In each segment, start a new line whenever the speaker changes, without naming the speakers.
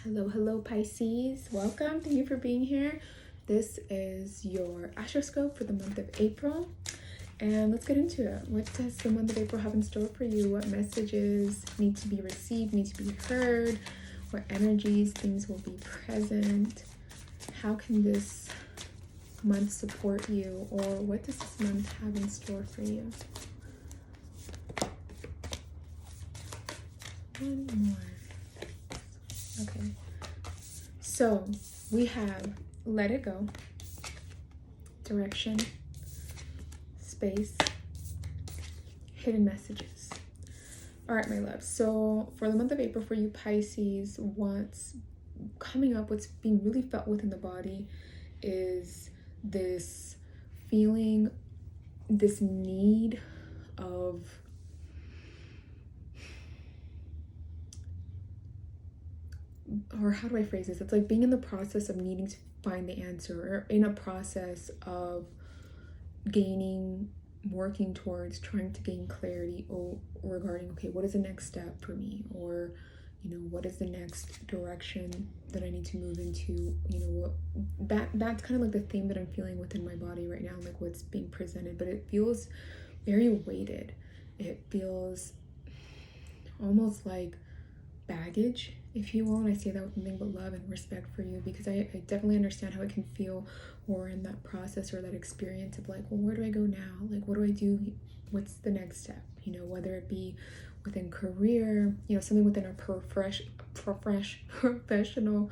Hello, Pisces. Welcome. Thank you for being here. This is your Astroscope for the month of April. And let's get into it. What does the month of April have in store for you? What messages need to be received, need to be heard? What energies, things will be present? How can this month support you? Or what does this month have in store for you? One more. Okay, so we have let it go, direction, space, hidden messages. All right, my love. So for the month of April for you Pisces, what's coming up, what's being really felt within the body is this feeling, this need of or how do I phrase this? It's like being in the process of needing to find the answer, or in a process of working towards trying to gain clarity regarding, okay, what is the next step for me? Or, what is the next direction that I need to move into? That's kind of like the theme that I'm feeling within my body right now, like what's being presented, but it feels very weighted. It feels almost like baggage, if you will, and I say that with nothing but love and respect for you, because I definitely understand how it can feel, or in that process or that experience of like, well, where do I go now? Like, what do I do? What's the next step? Whether it be within career, something within our professional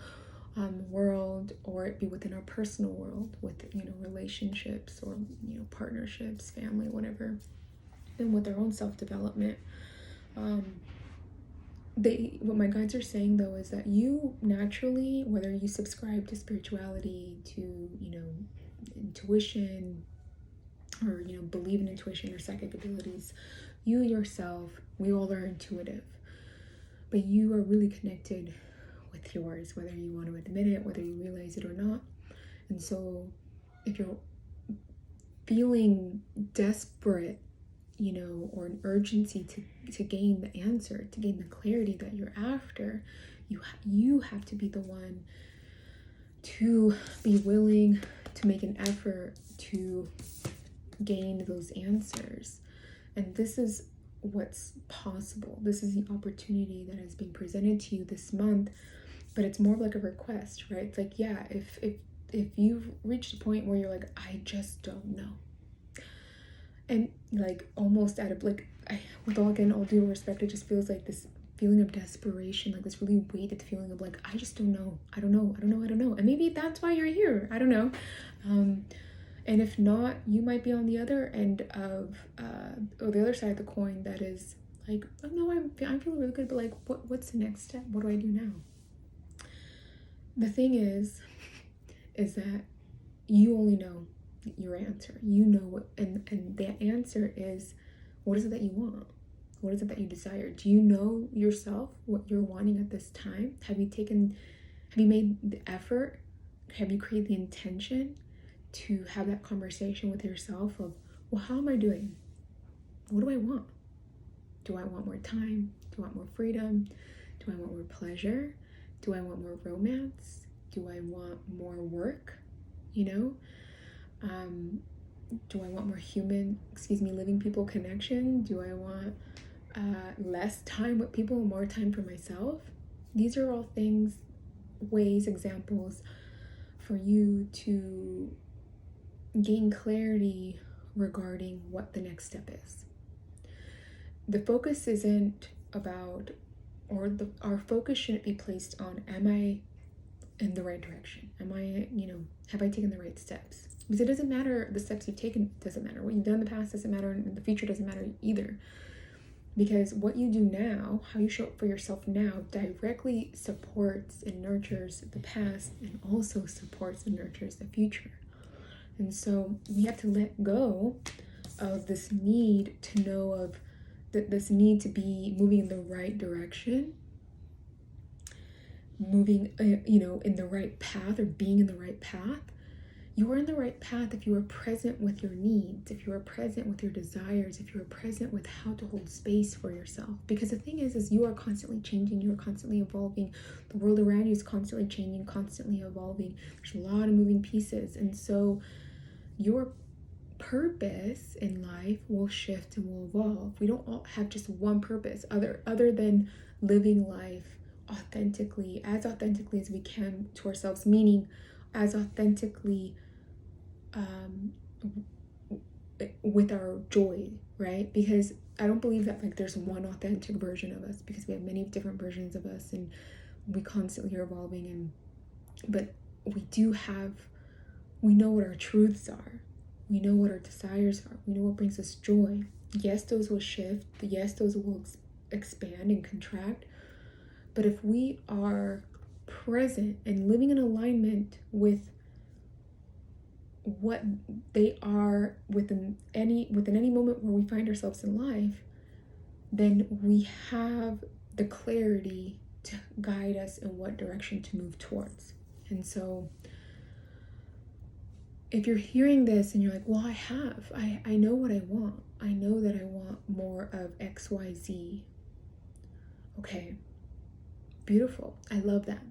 world, or it be within our personal world with, relationships or, partnerships, family, whatever, and with our own self-development. What my guides are saying though is that you naturally, whether you subscribe to spirituality, to intuition, or believe in intuition or psychic abilities, you yourself, we all are intuitive, but you are really connected with yours, whether you want to admit it, whether you realize it or not. And so if you're feeling desperate, or an urgency to gain the answer, to gain the clarity that you're after, you have to be the one to be willing to make an effort to gain those answers. And this is what's possible. This is the opportunity that is being presented to you this month, but it's more of like a request, right? It's like, yeah, if you've reached a point where you're like, I just don't know, and like almost out of like, with all due respect, it just feels like this feeling of desperation, like this really weighted feeling of like, I just don't know. I don't know. And maybe that's why you're here. I don't know. And if not, you might be on the other end of, or the other side of the coin that is like, oh no, I'm feeling really good, but like, what's the next step? What do I do now? The thing is that you only know your answer. What, and the answer is, what is it that you want? What is it that you desire? Do you know yourself what you're wanting at this time? Have you made the effort? Have you created the intention to have that conversation with yourself of, well, how am I doing? What do I want? Do I want more time? Do I want more freedom? Do I want more pleasure? Do I want more romance? Do I want more work? Do I want more living people connection? Do I want less time with people and more time for myself? These are all things, ways, examples for you to gain clarity regarding what the next step is. The focus isn't about, our focus shouldn't be placed on, am I in the right direction? Am I, have I taken the right steps? Because it doesn't matter the steps you've taken, doesn't matter. What you've done in the past doesn't matter, and the future doesn't matter either. Because what you do now, how you show up for yourself now, directly supports and nurtures the past, and also supports and nurtures the future. And so we have to let go of this need to know of this need to be moving in the right direction, moving in the right path, or being in the right path, You are in the right path if you are present with your needs, if you are present with your desires, if you are present with how to hold space for yourself. Because the thing is you are constantly changing, you are constantly evolving. The world around you is constantly changing, constantly evolving. There's a lot of moving pieces. And so your purpose in life will shift and will evolve. We don't all have just one purpose other than living life authentically as we can to ourselves, meaning as authentically with our joy, right? Because I don't believe that like there's one authentic version of us, because we have many different versions of us and we constantly are evolving. And but we know what our truths are, we know what our desires are, we know what brings us joy. Yes, those will shift, yes, those will expand and contract, but if we are present and living in alignment with what they are within any moment where we find ourselves in life, then we have the clarity to guide us in what direction to move towards. And so if you're hearing this and you're like, well, I know what I want. I know that I want more of XYZ. Okay, beautiful. I love that.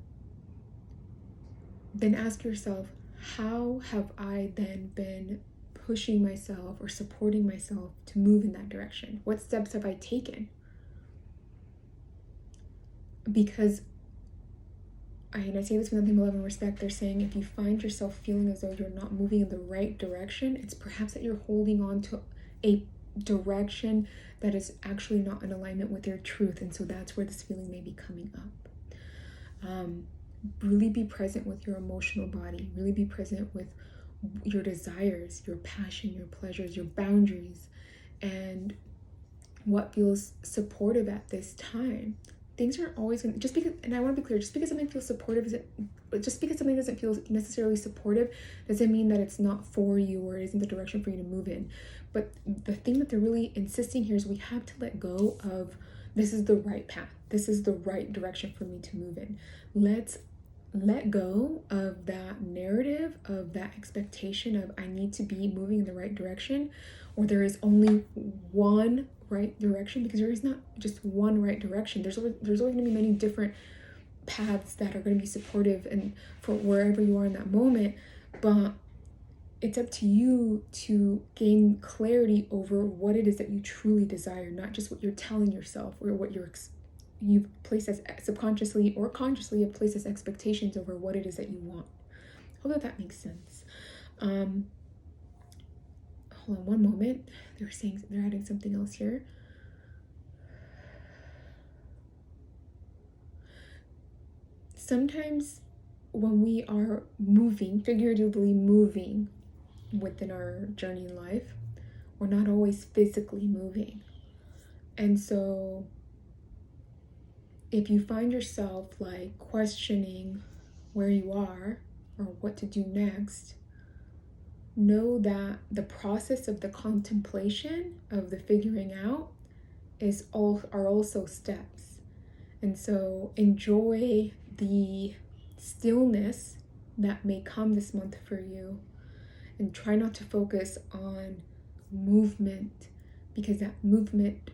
Then ask yourself, how have I then been pushing myself or supporting myself to move in that direction? What steps have I taken? Because I say this with nothing but love and respect. They're saying if you find yourself feeling as though you're not moving in the right direction, it's perhaps that you're holding on to a direction that is actually not in alignment with your truth. And so that's where this feeling may be coming up. Really be present with your emotional body. Really be present with your desires, your passion, your pleasures, your boundaries, and what feels supportive at this time. Things aren't always going to, just because, and I want to be clear, just because something feels supportive just because something doesn't feel necessarily supportive doesn't mean that it's not for you or it isn't the direction for you to move in. But the thing that they're really insisting here is we have to let go of, this is the right path, this is the right direction for me to move in. Let's let go of that narrative, of that expectation of I need to be moving in the right direction, or there is only one right direction, because there is not just one right direction. There's always going to be many different paths that are going to be supportive and for wherever you are in that moment. But it's up to you to gain clarity over what it is that you truly desire, not just what you're telling yourself or what you've placed as subconsciously or consciously have placed as expectations over what it is that you want. Hope that makes sense. Hold on one moment. They're adding something else here. Sometimes when we are moving, figuratively moving within our journey in life, we're not always physically moving. And so if you find yourself like questioning where you are or what to do next, know that the process of the contemplation of the figuring out are also steps. And so enjoy the stillness that may come this month for you, and try not to focus on movement, because that movement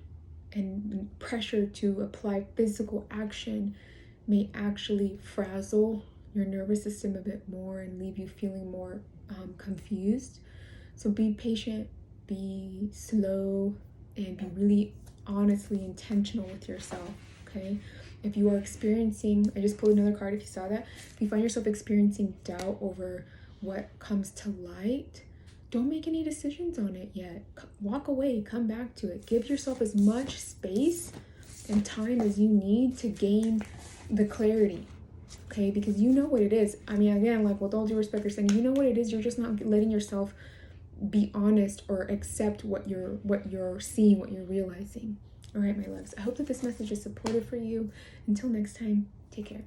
and pressure to apply physical action may actually frazzle your nervous system a bit more and leave you feeling more confused. So be patient, be slow, and be really honestly intentional with yourself, okay? If you are experiencing, I just pulled another card if you saw that, if you find yourself experiencing doubt over what comes to light, don't make any decisions on it yet. Walk away, come back to it. Give yourself as much space and time as you need to gain the clarity, okay? Because you know what it is. I mean, again, like with all due respect, you're saying, you know what it is. You're just not letting yourself be honest or accept what you're seeing, what you're realizing. All right, my loves. I hope that this message is supportive for you. Until next time, take care.